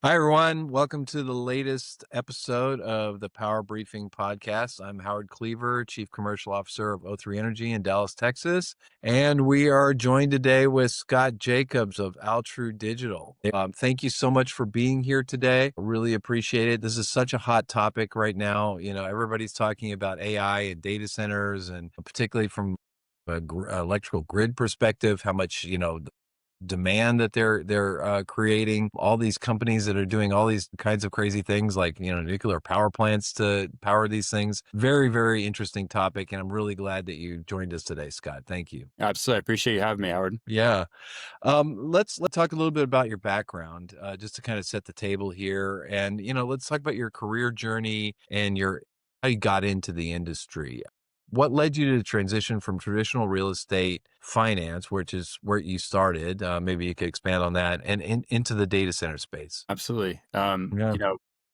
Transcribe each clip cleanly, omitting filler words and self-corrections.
Hi, everyone. Welcome to the latest episode of the Power Briefing podcast. I'm Howard Cleaver, Chief Commercial Officer of O3 Energy in Dallas, Texas. And we are joined today with Scott Jacobs of Altru Digital. Thank you so much for being here today. I really appreciate it. This is such a hot topic right now. Everybody's talking about AI and data centers, and particularly from electrical grid perspective, how much, demand that they're creating. All these companies that are doing all these kinds of crazy things, like nuclear power plants to power these things. Very, very interesting topic, and I'm really glad that you joined us today, Scott. Thank you. Absolutely. I appreciate you having me, Howard. Yeah. Let's talk a little bit about your background, just to kind of set the table here, and let's talk about your career journey and your how you got into the industry. What led you to transition from traditional real estate finance, which is where you started? Maybe you could expand on that, and into the data center space. Absolutely. Yeah.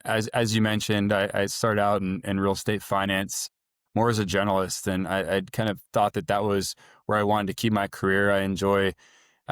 As you mentioned, I started out in real estate finance more as a generalist, and I'd kind of thought that was where I wanted to keep my career. I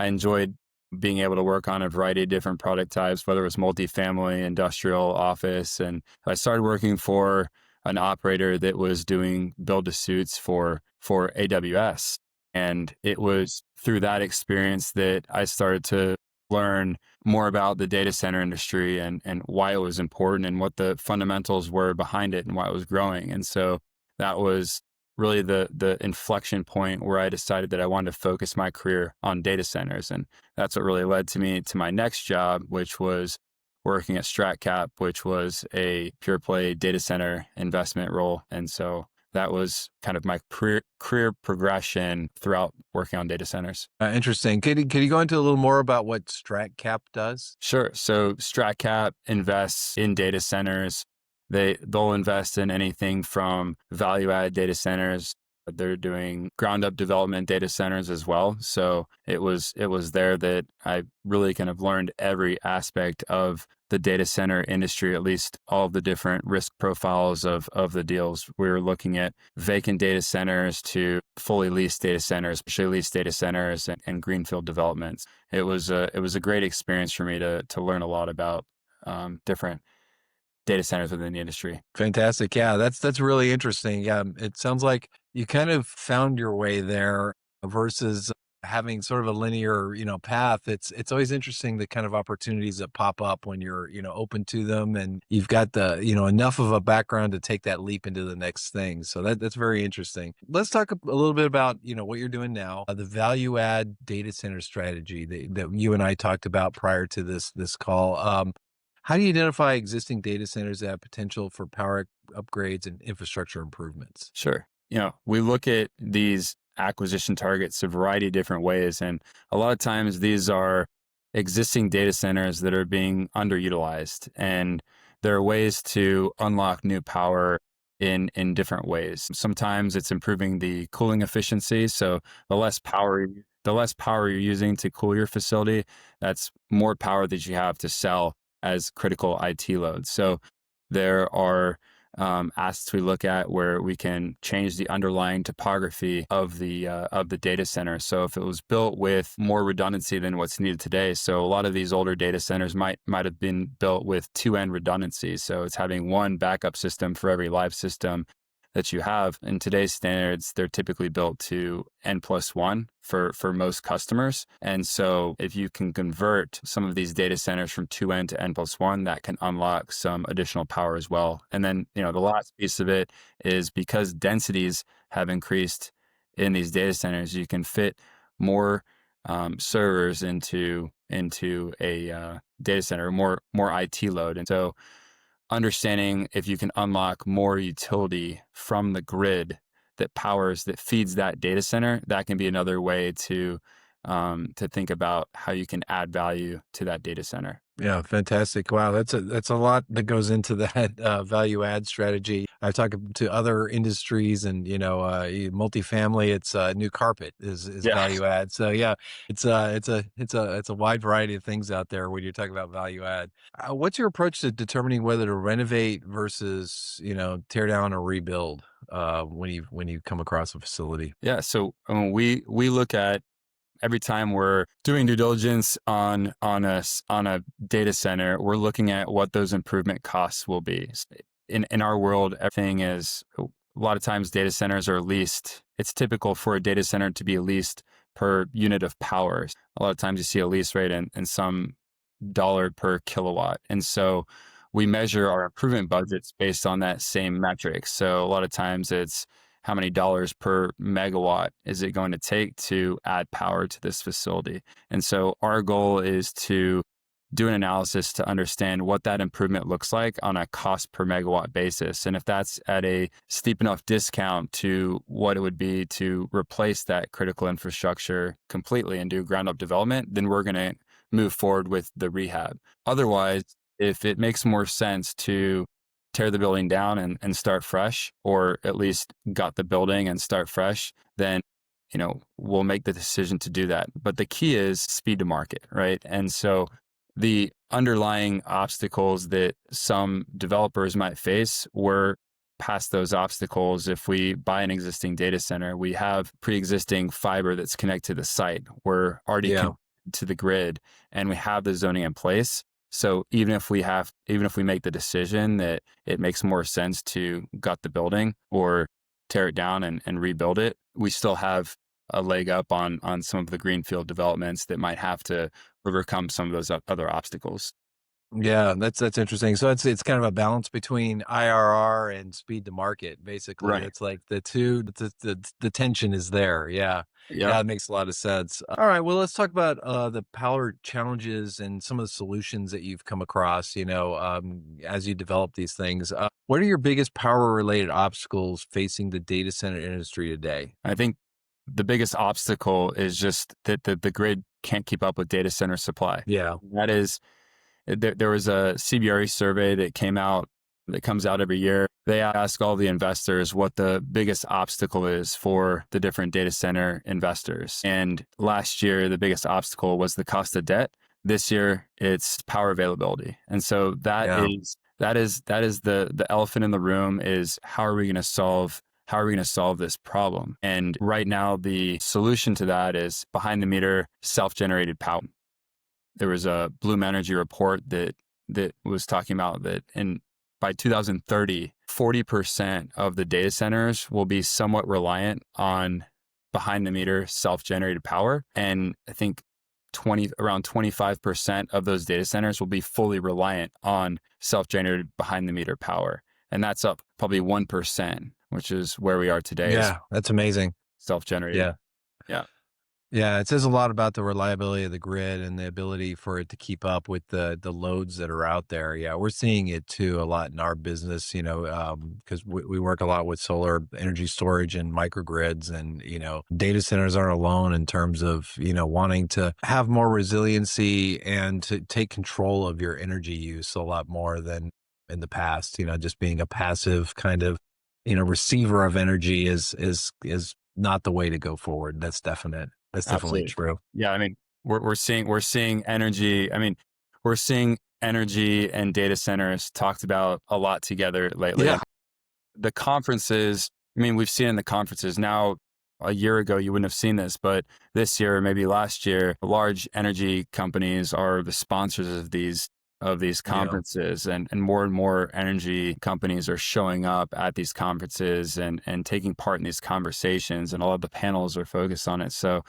enjoyed being able to work on a variety of different product types, whether it was multifamily, industrial, office, and I started working for an operator that was doing build to suits for AWS. And it was through that experience that I started to learn more about the data center industry and why it was important and what the fundamentals were behind it and why it was growing. And so that was really the inflection point where I decided that I wanted to focus my career on data centers. And that's what really led to my next job, which was working at StratCap, which was a pure play data center investment role. And so that was kind of my career progression throughout working on data centers. Interesting. Could you go into a little more about what StratCap does? Sure. So StratCap invests in data centers. They'll invest in anything from value added data centers. They're doing ground up development data centers as well. So it was there that I really kind of learned every aspect of the data center industry, at least all of the different risk profiles of the deals. We were looking at vacant data centers to fully leased data centers, partially leased data centers, and greenfield developments. It was a great experience for me to learn a lot about different data centers within the industry. Fantastic. Yeah, that's really interesting. Yeah, it sounds like you kind of found your way there versus having sort of a linear, path. It's always interesting the kind of opportunities that pop up when you're, open to them, and you've got the, enough of a background to take that leap into the next thing. So that's very interesting. Let's talk a little bit about, what you're doing now, the value add data center strategy that you and I talked about prior to this call. How do you identify existing data centers that have potential for power upgrades and infrastructure improvements? Sure. We look at these acquisition targets a variety of different ways. And a lot of times these are existing data centers that are being underutilized. And there are ways to unlock new power in different ways. Sometimes it's improving the cooling efficiency. So the less power you're using to cool your facility, that's more power that you have to sell as critical IT loads. So there are assets we look at where we can change the underlying topography of the data center. So if it was built with more redundancy than what's needed today, so a lot of these older data centers might have been built with two-end redundancy. So it's having one backup system for every live system that you have. In today's standards, they're typically built to N+1 for most customers. And so if you can convert some of these data centers from 2N to N+1, that can unlock some additional power as well. And then, the last piece of it is because densities have increased in these data centers, you can fit more servers into a data center, more IT load. And so understanding if you can unlock more utility from the grid that feeds that data center, that can be another way to think about how you can add value to that data center. Yeah, fantastic. Wow, that's a lot that goes into that value add strategy. I've talked to other industries, and multifamily. It's new carpet is Yeah. value add. So yeah, it's a wide variety of things out there when you're talking about value add. What's your approach to determining whether to renovate versus tear down or rebuild when you come across a facility? Yeah. So we look at every time we're doing due diligence on a data center, we're looking at what those improvement costs will be. In our world, everything is a lot of times data centers are leased. It's typical for a data center to be leased per unit of power. A lot of times you see a lease rate in some dollar per kilowatt. And so we measure our improvement budgets based on that same metric. So a lot of times it's how many dollars per megawatt is it going to take to add power to this facility? And so our goal is to do an analysis to understand what that improvement looks like on a cost per megawatt basis. And if that's at a steep enough discount to what it would be to replace that critical infrastructure completely and do ground up development, then we're going to move forward with the rehab. Otherwise, if it makes more sense to tear the building down and start fresh, or at least gut the building and start fresh, then we'll make the decision to do that. But the key is speed to market, right? And so the underlying obstacles that some developers might face, we're past those obstacles. If we buy an existing data center, we have pre-existing fiber that's connected to the site. We're already Yeah. connected to the grid, and we have the zoning in place. So even if we make the decision that it makes more sense to gut the building or tear it down and rebuild it, we still have a leg up on some of the greenfield developments that might have to overcome some of those other obstacles. Yeah, that's interesting. So it's kind of a balance between IRR and speed to market. Basically, Right. it's like the two, the tension is there. Yeah, Yep. yeah, it makes a lot of sense. All right, well, let's talk about the power challenges and some of the solutions that you've come across. As you develop these things, what are your biggest power related obstacles facing the data center industry today? I think the biggest obstacle is just that the grid can't keep up with data center supply. Yeah, That is, there was a CBRE survey that comes out every year. They ask all the investors what the biggest obstacle is for the different data center investors. And last year, the biggest obstacle was the cost of debt. This year, it's power availability. And so yeah, that is the elephant in the room is how are we going to solve this problem? And right now, the solution to that is behind the meter self-generated power. There was a Bloom Energy report that was talking about that by 2030, 40% of the data centers will be somewhat reliant on behind the meter self-generated power. And I think around 25% of those data centers will be fully reliant on self-generated behind the meter power. And that's up probably 1%, which is where we are today is yeah. That's amazing. self-generated. Yeah. Yeah, Yeah, it says a lot about the reliability of the grid and the ability for it to keep up with the loads that are out there. Yeah, we're seeing it too a lot in our business, because we work a lot with solar energy storage and microgrids, and data centers aren't alone in terms of wanting to have more resiliency and to take control of your energy use a lot more than in the past. Just being a passive kind of receiver of energy is not the way to go forward. That's definite. That's definitely absolutely. true. Yeah, I mean, we're seeing energy. I mean, we're seeing energy and data centers talked about a lot together lately. Yeah. And the conferences, I mean, we've seen in the conferences now. A year ago, you wouldn't have seen this, but this year, or maybe last year, large energy companies are the sponsors of these Yeah. conferences, and more energy companies are showing up at these conferences and taking part in these conversations, and a lot of the panels are focused on it. So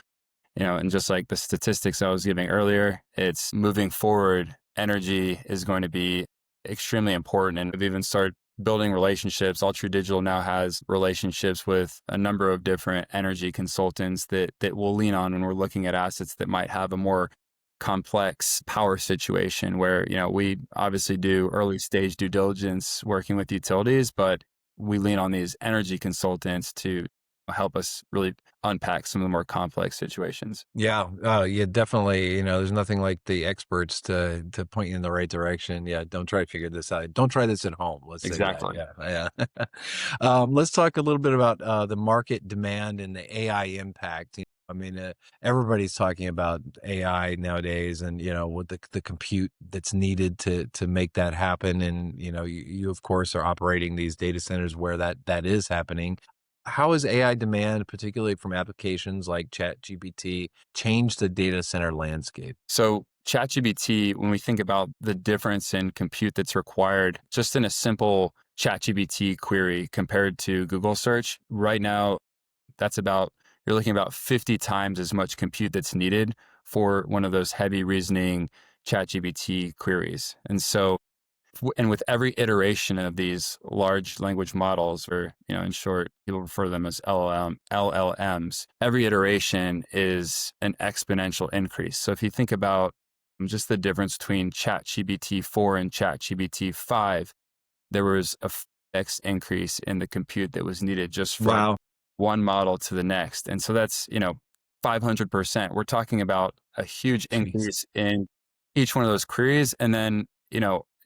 and just like the statistics I was giving earlier, it's moving forward. Energy is going to be extremely important. And we've even started building relationships. Altru Digital now has relationships with a number of different energy consultants that we'll lean on when we're looking at assets that might have a more complex power situation where, we obviously do early stage due diligence working with utilities, but we lean on these energy consultants to help us really unpack some of the more complex situations. Yeah. Yeah, definitely. There's nothing like the experts to point you in the right direction. Yeah. Don't try to figure this out. Don't try this at home. Let's say that. Exactly. Yeah. Yeah. Let's talk a little bit about the market demand and the AI impact. I mean, everybody's talking about AI nowadays, and with the compute that's needed to make that happen. And you of course are operating these data centers where that is happening. How has AI demand, particularly from applications like ChatGPT, changed the data center landscape? So ChatGPT, when we think about the difference in compute that's required just in a simple ChatGPT query compared to Google search, right now, that's about, you're looking about 50 times as much compute that's needed for one of those heavy reasoning ChatGPT queries. And so, and with every iteration of these large language models, or in short, people refer to them as LLMs, every iteration is an exponential increase. So if you think about just the difference between ChatGPT 4 and ChatGPT 5, there was a X increase in the compute that was needed just from Wow. one model to the next. And so that's, 500%. We're talking about a huge Jeez. increase in each one of those queries. And then,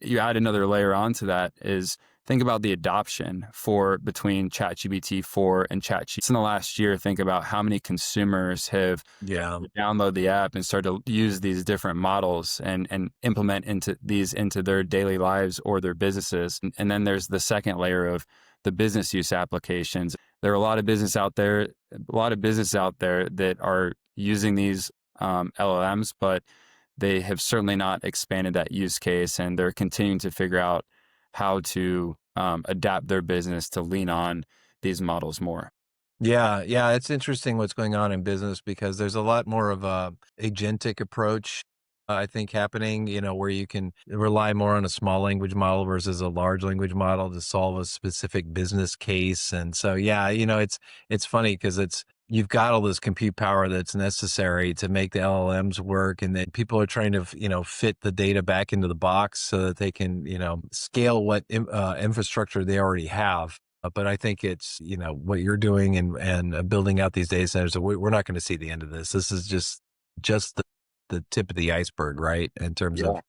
you add another layer onto that is think about the adoption for between ChatGPT 4 and ChatGPT. In the last year, think about how many consumers have Yeah. download the app and start to use these different models and implement into their daily lives or their businesses. And then there's the second layer of the business use applications. There are a lot of business out there that are using these LLMs, but they have certainly not expanded that use case, and they're continuing to figure out how to adapt their business to lean on these models more. Yeah, yeah, it's interesting what's going on in business because there's a lot more of a agentic approach, I think happening, where you can rely more on a small language model versus a large language model to solve a specific business case. And so, yeah, it's funny because you've got all this compute power that's necessary to make the LLMs work, and then people are trying to, fit the data back into the box so that they can, scale what infrastructure they already have. But I think it's, what you're doing and building out these data centers. We're not going to see the end of this. This is just the tip of the iceberg, right? In terms of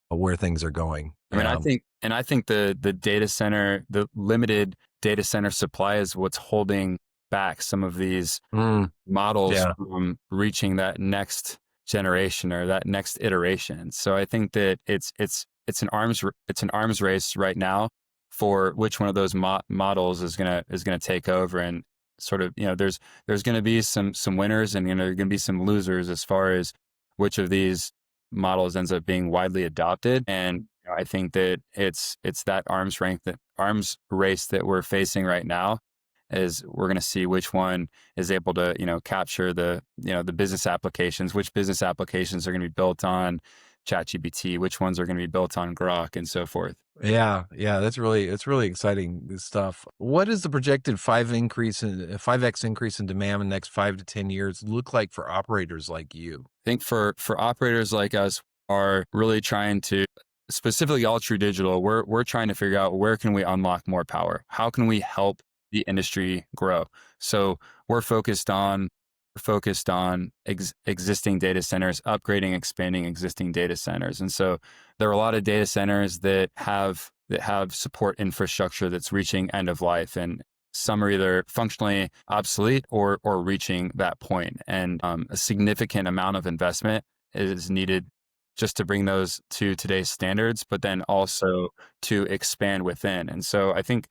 where things are going. I mean, Yeah. I think the data center, the limited data center supply is what's holding back some of these Mm, models yeah. from reaching that next generation or that next iteration. So I think that it's an arms race right now for which one of those models is gonna take over, and sort of, there's going to be some winners, and there are going to be some losers as far as which of these models ends up being widely adopted. And I think that it's that arms race that we're facing right now, is we're going to see which one is able to, capture the business applications, which business applications are going to be built on ChatGPT, which ones are going to be built on Grok, and so forth. Yeah, yeah, it's really exciting stuff. What does the projected 5x increase in demand in the next 5 to 10 years look like for operators like you? I think for operators like us are really trying to, specifically Altru Digital, we're trying to figure out where can we unlock more power? How can we help the industry grow? So we're focused on existing data centers, upgrading, expanding existing data centers. And so there are a lot of data centers that have support infrastructure that's reaching end of life, and some are either functionally obsolete or reaching that point. And a significant amount of investment is needed just to bring those to today's standards, but then also to expand within. And so I think,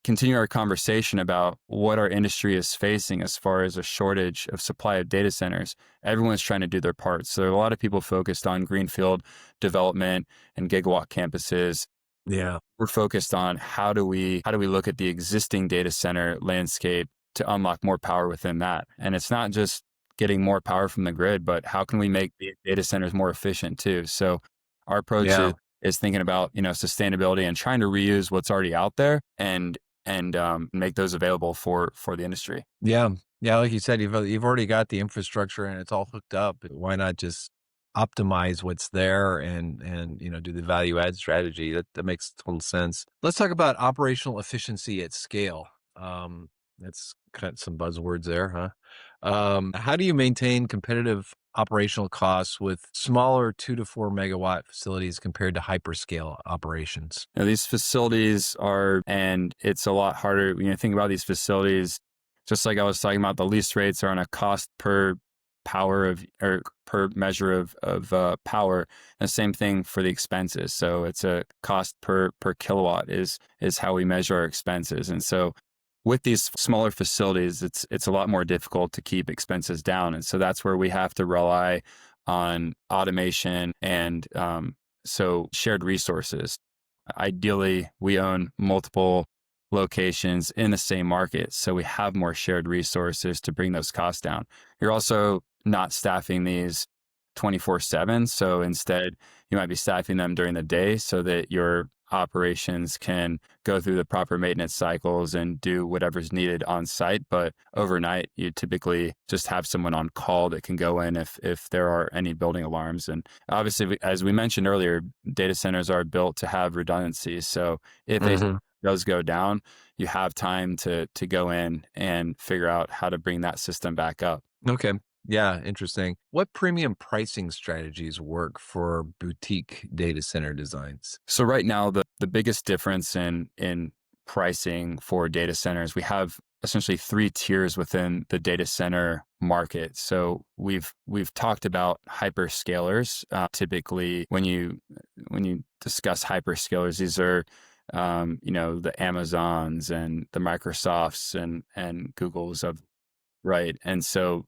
continue our conversation about what our industry is facing as far as a shortage of supply of data centers. Everyone's trying to do their part. So there are a lot of people focused on greenfield development and gigawatt campuses. Yeah. We're focused on how do we look at the existing data center landscape to unlock more power within that. And it's not just getting more power from the grid, but how can we make the data centers more efficient too? So our approach is, Yeah. is thinking about, sustainability and trying to reuse what's already out there, and make those available for the industry. Yeah. Yeah, like you said, you've already got the infrastructure and it's all hooked up. Why not just optimize what's there and do the value add strategy? That makes total sense. Let's talk about operational efficiency at scale. That's kind of some buzzwords there, huh? How do you maintain competitive operational costs with smaller 2 to 4 megawatt facilities compared to hyperscale operations? These facilities and it's a lot harder when you think about these facilities. Just like I was talking about, the lease rates are on a cost per power of, or per measure of power. And the same thing for the expenses. So it's a cost per kilowatt is how we measure our expenses. And so with these smaller facilities, it's a lot more difficult to keep expenses down. And so that's where we have to rely on automation and so shared resources. Ideally, we own multiple locations in the same market, so we have more shared resources to bring those costs down. You're also not staffing these 24/7, so instead you might be staffing them during the day so that your operations can go through the proper maintenance cycles and do whatever's needed on site. But overnight, you typically just have someone on call that can go in if there are any building alarms. And obviously, as we mentioned earlier, data centers are built to have redundancy. So if a Hmm. does go down, you have time to go in and figure out how to bring that system back up. Okay. Yeah, interesting. What premium pricing strategies work for boutique data center designs? So right now, the biggest difference in pricing for data centers, we have essentially three tiers within the data center market. So we've talked about hyperscalers. Typically, when you discuss hyperscalers, these are the Amazons and the Microsofts and Googles of right. And so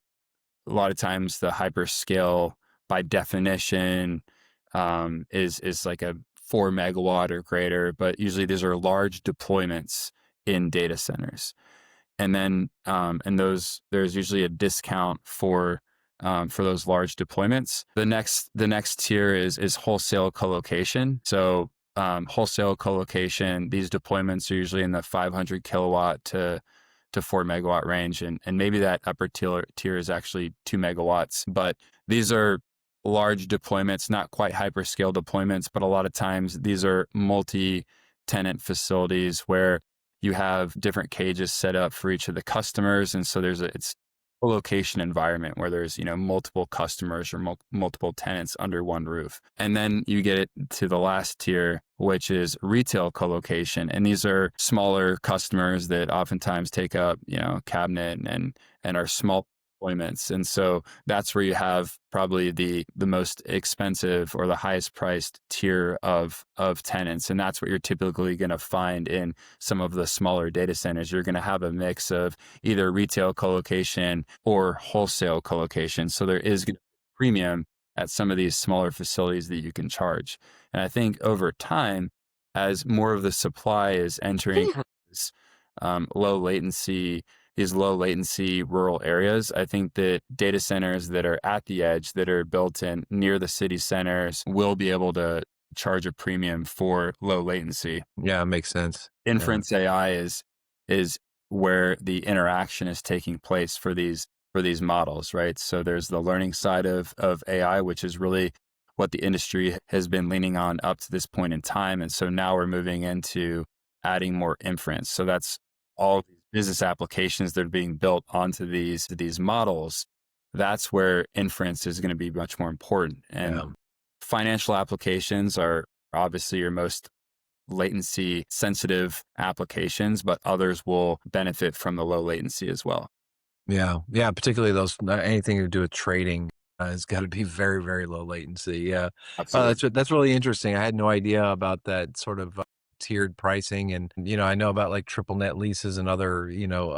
a lot of times the hyperscale by definition is like a 4 megawatt or greater, but usually these are large deployments in data centers. And then and those there's usually a discount for those large deployments. The next tier is wholesale colocation. So wholesale colocation, these deployments are usually in the 500 kilowatt to 4 megawatt range, and maybe that upper tier is actually 2 megawatts. But these are large deployments, not quite hyperscale deployments, but a lot of times these are multi-tenant facilities where you have different cages set up for each of the customers, and so it's a location environment where there's multiple customers or multiple tenants under one roof. And then you get to the last tier, which is retail colocation, and these are smaller customers that oftentimes take up a cabinet and are small deployments. And so that's where you have probably the most expensive or the highest priced tier of tenants, and that's what you're typically going to find in some of the smaller data centers. You're going to have a mix of either retail colocation or wholesale colocation. So there is going to be a premium at some of these smaller facilities that you can charge. And I think over time, as more of the supply is entering this, low latency these low latency rural areas, I think that data centers that are at the edge, that are built in near the city centers, will be able to charge a premium for low latency. Yeah, makes sense. Yeah. Inference AI is where the interaction is taking place for these models, right? So there's the learning side of AI, which is really what the industry has been leaning on up to this point in time. And so now we're moving into adding more inference. So that's all these business applications that are being built onto these models. That's where inference is going to be much more important. And Yeah. financial applications are obviously your most latency sensitive applications, but others will benefit from the low latency as well. Yeah. Yeah. Particularly those, anything to do with trading has got to be very, very low latency. Yeah. Absolutely. That's really interesting. I had no idea about that sort of tiered pricing. And, I know about like triple net leases and other,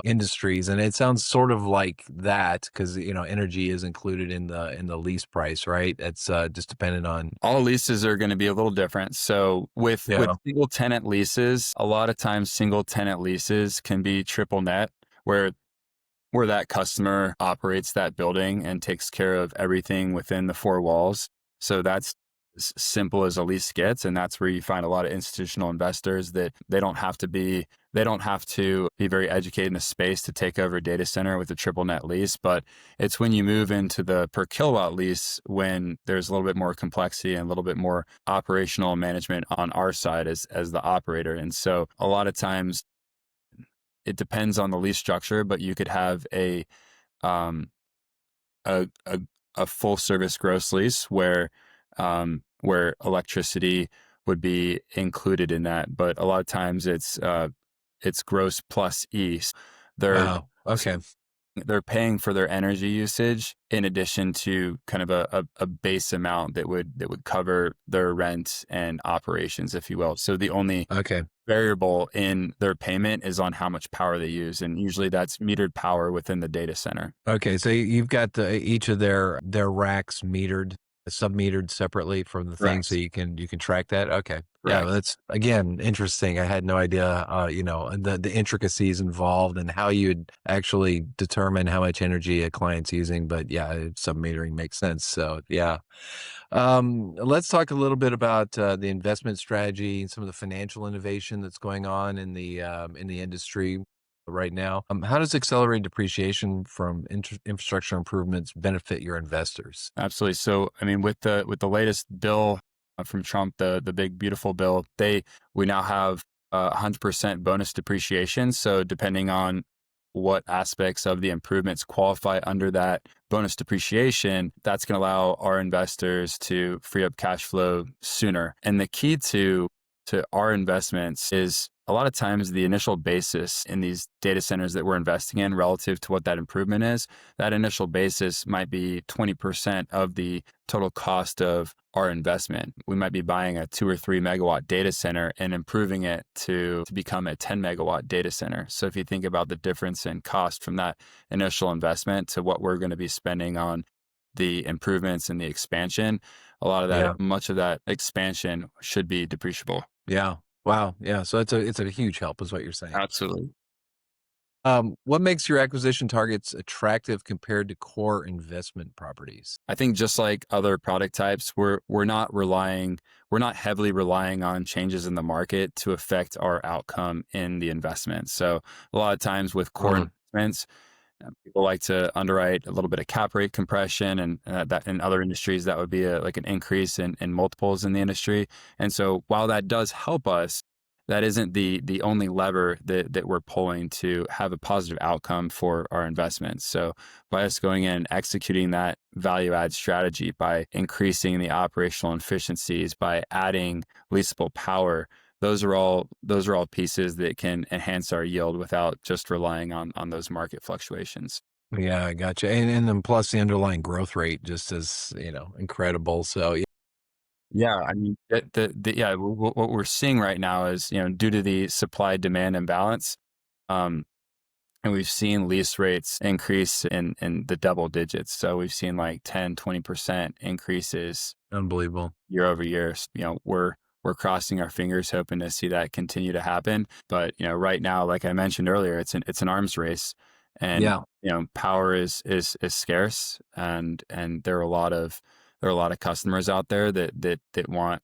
industries. And it sounds sort of like that because, energy is included in the lease price, right? It's just dependent on, All leases are going to be a little different. So with yeah. single tenant leases, a lot of times single tenant leases can be triple net, where that customer operates that building and takes care of everything within the four walls. So that's as simple as a lease gets. And that's where you find a lot of institutional investors that they don't have to be very educated in the space to take over a data center with a triple net lease. But it's when you move into the per kilowatt lease when there's a little bit more complexity and a little bit more operational management on our side as the operator. And so a lot of times it depends on the lease structure, but you could have um, a, a, a full service gross lease where electricity would be included in that. But a lot of times it's gross plus E. They're Oh, okay. they're paying for their energy usage in addition to kind of a base amount that would cover their rent and operations, if you will. So the only Okay. variable in their payment is on how much power they use, and usually that's metered power within the data center. Okay, so you've got each of their racks metered, sub-metered separately from the thing, so Correct. you can track that. Okay, yeah, well, Correct. that's again interesting. I had no idea, and the intricacies involved and how you'd actually determine how much energy a client's using. But yeah, sub-metering makes sense. So yeah, let's talk a little bit about the investment strategy and some of the financial innovation that's going on in the industry right now. How does accelerated depreciation from infrastructure improvements benefit your investors? Absolutely. So, I mean, with the latest bill from Trump, the big beautiful bill, we now have 100% bonus depreciation. So, depending on what aspects of the improvements qualify under that bonus depreciation, that's going to allow our investors to free up cash flow sooner. And the key to our investments is a lot of times the initial basis in these data centers that we're investing in relative to what that improvement is, that initial basis might be 20% of the total cost of our investment. We might be buying a 2 or 3 megawatt data center and improving it to become a 10 megawatt data center. So if you think about the difference in cost from that initial investment to what we're going to be spending on the improvements and the expansion, Yeah, much of that expansion should be depreciable. yeah, wow, yeah. So it's a huge help, is what you're saying. Absolutely. What makes your acquisition targets attractive compared to core investment properties? I think just like other product types, we're not heavily relying on changes in the market to affect our outcome in the investment. So a lot of times with core Mm, investments, people like to underwrite a little bit of cap rate compression, and that in other industries that would be like an increase in multiples in the industry. And so while that does help us, that isn't the only lever that we're pulling to have a positive outcome for our investments. So by us going in and executing that value add strategy, by increasing the operational efficiencies, by adding leasable power, those are all pieces that can enhance our yield without just relying on those market fluctuations. yeah, I gotcha. And then plus the underlying growth rate just is, incredible. So yeah, Yeah, I mean, yeah, what we're seeing right now is, due to the supply demand imbalance, um, and we've seen lease rates increase in the double digits. So we've seen like 10, 20% increases unbelievable. year over year. We're crossing our fingers, hoping to see that continue to happen. But right now, like I mentioned earlier, it's an arms race, and Yeah. power is scarce, and there are a lot of customers out there that want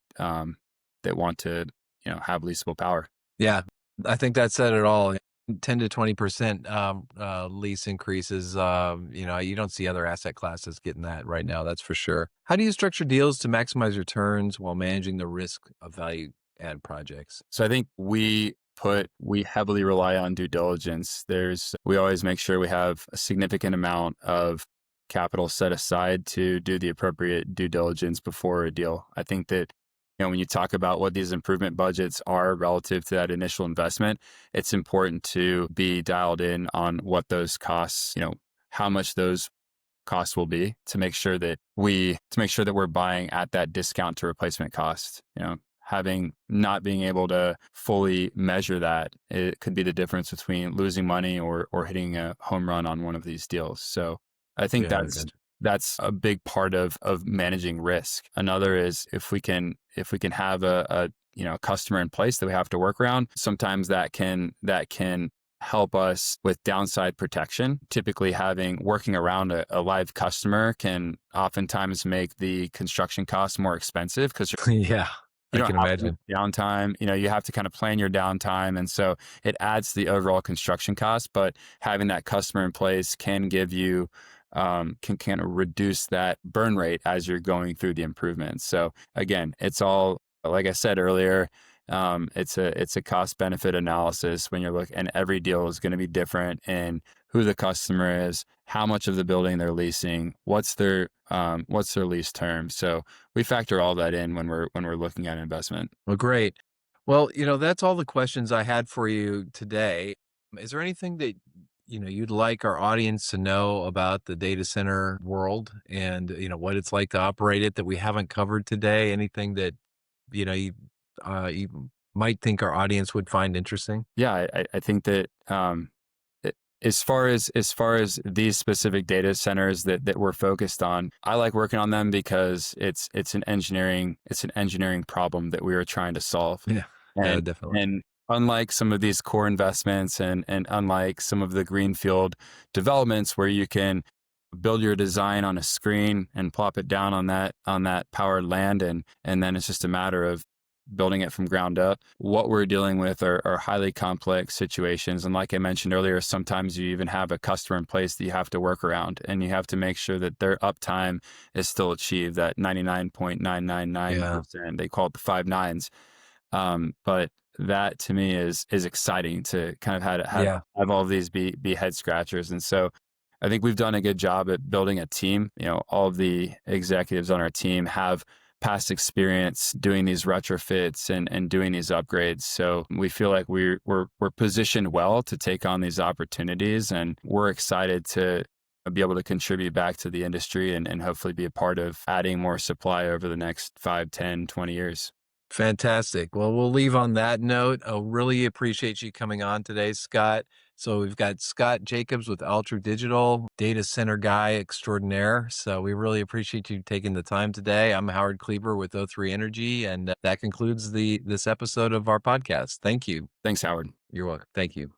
to have leasable power. Yeah, I think that said it all. 10 to 20% lease increases. You don't see other asset classes getting that right now. That's for sure. How do you structure deals to maximize returns while managing the risk of value add projects? So I think we heavily rely on due diligence. We always make sure we have a significant amount of capital set aside to do the appropriate due diligence before a deal. I think that when you talk about what these improvement budgets are relative to that initial investment, it's important to be dialed in on what those costs, how much those cost will be, to make sure that we're buying at that discount to replacement cost. Having not being able to fully measure that, it could be the difference between losing money or hitting a home run on one of these deals. So I think Yeah, I gotcha. that's a big part of managing risk. Another is if we can have a customer in place that we have to work around, sometimes that can help us with downside protection. Typically working around a live customer can oftentimes make the construction costs more expensive because Yeah, you I don't can have much imagine. downtime. You have to kind of plan your downtime. And so it adds to the overall construction cost, but having that customer in place can give you, can kind of reduce that burn rate as you're going through the improvements. So again, it's all, like I said earlier, it's a cost benefit analysis when you're looking, and every deal is going to be different in who the customer is, how much of the building they're leasing, what's their lease term. So we factor all that in when we're looking at investment. Well, great. Well, that's all the questions I had for you today. Is there anything that you'd like our audience to know about the data center world and what it's like to operate it that we haven't covered today? Anything that you might think our audience would find interesting? Yeah, I think that as far as these specific data centers that we're focused on, I like working on them because it's an engineering problem that we were trying to solve. Yeah. Yeah, And definitely. and unlike some of these core investments and unlike some of the greenfield developments where you can build your design on a screen and plop it down on that powered land, and then it's just a matter of building it from ground up. What we're dealing with are highly complex situations. And like I mentioned earlier, sometimes you even have a customer in place that you have to work around, and you have to make sure that their uptime is still achieved, that Yeah. 99.999%. They call it the five nines. But that to me is exciting to kind of Yeah. have all of these be head scratchers. And so I think we've done a good job at building a team. All of the executives on our team have past experience doing these retrofits and doing these upgrades. So we feel like we're positioned well to take on these opportunities, and we're excited to be able to contribute back to the industry and hopefully be a part of adding more supply over the next 5, 10, 20 years. Fantastic. Well, we'll leave on that note. I really appreciate you coming on today, Scott. So we've got Scott Jacobs with Altru Digital, data center guy extraordinaire. So we really appreciate you taking the time today. I'm Howard Cleaver with O3 Energy, and that concludes the this episode of our podcast. Thank you. Thanks, Howard. You're welcome. Thank you.